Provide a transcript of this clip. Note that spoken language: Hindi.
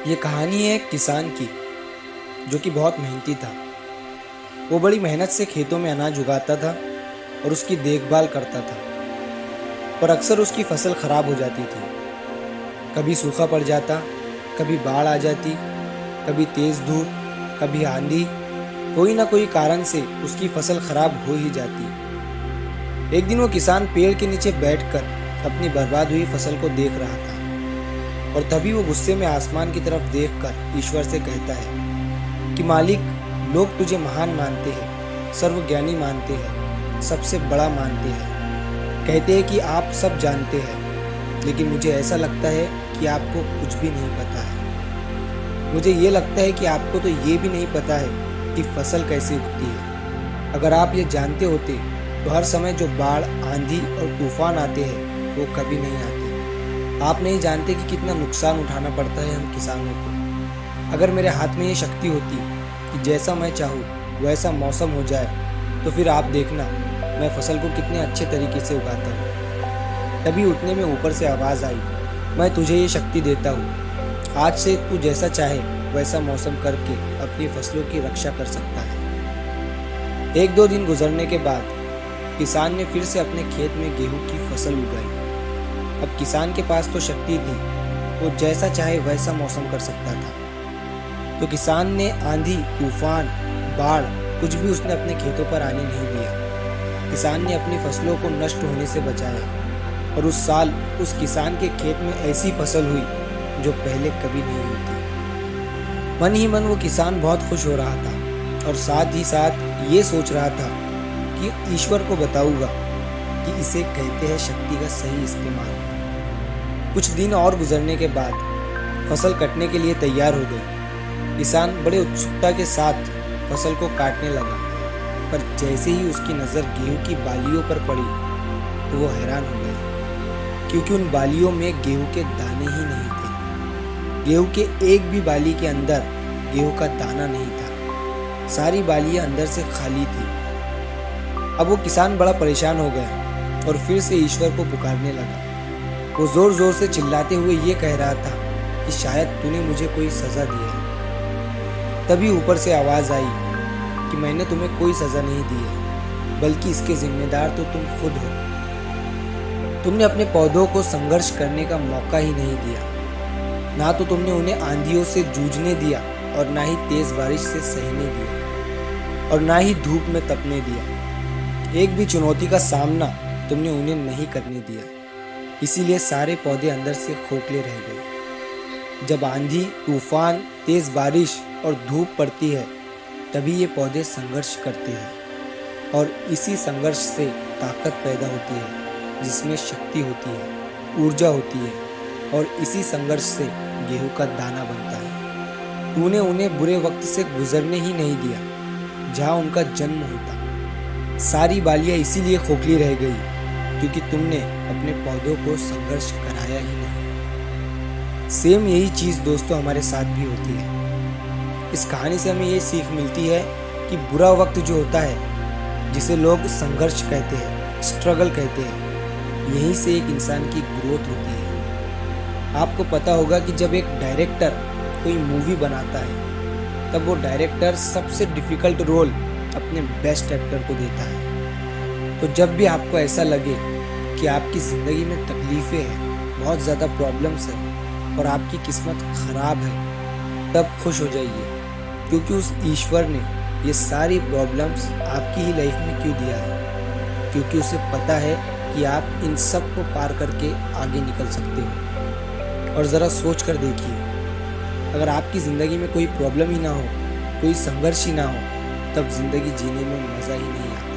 ये कहानी है एक किसान की जो कि बहुत मेहनती था। वो बड़ी मेहनत से खेतों में अनाज उगाता था और उसकी देखभाल करता था। पर अक्सर उसकी फसल खराब हो जाती थी। कभी सूखा पड़ जाता, कभी बाढ़ आ जाती, कभी तेज धूप, कभी आंधी। कोई ना कोई कारण से उसकी फसल खराब हो ही जाती। एक दिन वो किसान पेड़ के नीचे बैठकर अपनी बर्बाद हुई फसल को देख रहा था और तभी वो गुस्से में आसमान की तरफ देखकर ईश्वर से कहता है कि मालिक, लोग तुझे महान मानते हैं, सर्वज्ञानी मानते हैं, सबसे बड़ा मानते हैं। कहते हैं कि आप सब जानते हैं, लेकिन मुझे ऐसा लगता है कि आपको कुछ भी नहीं पता है। मुझे ये लगता है कि आपको तो ये भी नहीं पता है कि फसल कैसे उगती है। अगर आप ये जानते होते तो हर समय जो बाढ़, आंधी और तूफान आते हैं वो कभी नहीं आते। आप नहीं जानते कि कितना नुकसान उठाना पड़ता है हम किसानों को। अगर मेरे हाथ में ये शक्ति होती कि जैसा मैं चाहूँ वैसा मौसम हो जाए, तो फिर आप देखना मैं फसल को कितने अच्छे तरीके से उगाता हूँ। तभी उठने में ऊपर से आवाज़ आई, मैं तुझे ये शक्ति देता हूँ। आज से तू जैसा चाहे वैसा मौसम करके अपनी फसलों की रक्षा कर सकता है। एक दो दिन गुजरने के बाद किसान ने फिर से अपने खेत में गेहूं की फसल उगाई। अब किसान के पास तो शक्ति थी, वो जैसा चाहे वैसा मौसम कर सकता था। तो किसान ने आंधी, तूफान, बाढ़ कुछ भी उसने अपने खेतों पर आने नहीं दिया। किसान ने अपनी फसलों को नष्ट होने से बचाया और उस साल उस किसान के खेत में ऐसी फसल हुई जो पहले कभी नहीं हुई थी। मन ही मन वो किसान बहुत खुश हो रहा था और साथ ही साथ ये सोच रहा था कि ईश्वर को बताऊंगा कि इसे कहते हैं शक्ति का सही इस्तेमाल। कुछ दिन और गुजरने के बाद फसल कटने के लिए तैयार हो गई। किसान बड़े उत्सुकता के साथ फसल को काटने लगा, पर जैसे ही उसकी नज़र गेहूं की बालियों पर पड़ी तो वो हैरान हो गया, क्योंकि उन बालियों में गेहूं के दाने ही नहीं थे। गेहूं के एक भी बाली के अंदर गेहूं का दाना नहीं था। सारी बालियां अंदर से खाली थी। अब वो किसान बड़ा परेशान हो गया और फिर से ईश्वर को पुकारने लगा। वो जोर जोर से चिल्लाते हुए ये कह रहा था कि शायद तूने मुझे कोई सजा दी है। तभी ऊपर से आवाज आई कि मैंने तुम्हें कोई सजा नहीं दी है, बल्कि इसके जिम्मेदार तो तुम खुद हो। तुमने अपने पौधों को संघर्ष करने का मौका ही नहीं दिया। ना तो तुमने उन्हें आंधियों से जूझने दिया और ना ही तेज बारिश से सहने दिया और ना ही धूप में तपने दिया। एक भी चुनौती का सामना तुमने उन्हें नहीं करने दिया। इसीलिए सारे पौधे अंदर से खोखले रह गए। जब आंधी, तूफान, तेज बारिश और धूप पड़ती है, तभी ये पौधे संघर्ष करते हैं और इसी संघर्ष से ताकत पैदा होती है, जिसमें शक्ति होती है, ऊर्जा होती है और इसी संघर्ष से गेहूं का दाना बनता है। तूने उन्हें बुरे वक्त से गुजरने ही नहीं दिया जहां उनका जन्म होता। सारी बालियां इसीलिए खोखली रह गई क्योंकि तुमने अपने पौधों को संघर्ष कराया ही नहीं। सेम यही चीज़ दोस्तों हमारे साथ भी होती है। इस कहानी से हमें ये सीख मिलती है कि बुरा वक्त जो होता है, जिसे लोग संघर्ष कहते हैं, स्ट्रगल कहते हैं, यहीं से एक इंसान की ग्रोथ होती है। आपको पता होगा कि जब एक डायरेक्टर कोई मूवी बनाता है, तब वो डायरेक्टर सबसे डिफिकल्ट रोल अपने बेस्ट एक्टर को देता है। तो जब भी आपको ऐसा लगे कि आपकी ज़िंदगी में तकलीफ़ें हैं, बहुत ज़्यादा प्रॉब्लम्स हैं और आपकी किस्मत ख़राब है, तब खुश हो जाइए, क्योंकि उस ईश्वर ने ये सारी प्रॉब्लम्स आपकी ही लाइफ में क्यों दिया है। क्योंकि उसे पता है कि आप इन सब को पार करके आगे निकल सकते हो। और ज़रा सोच कर देखिए, अगर आपकी ज़िंदगी में कोई प्रॉब्लम ही ना हो, कोई संघर्ष ही ना हो, तब ज़िंदगी जीने में मज़ा ही नहीं आता।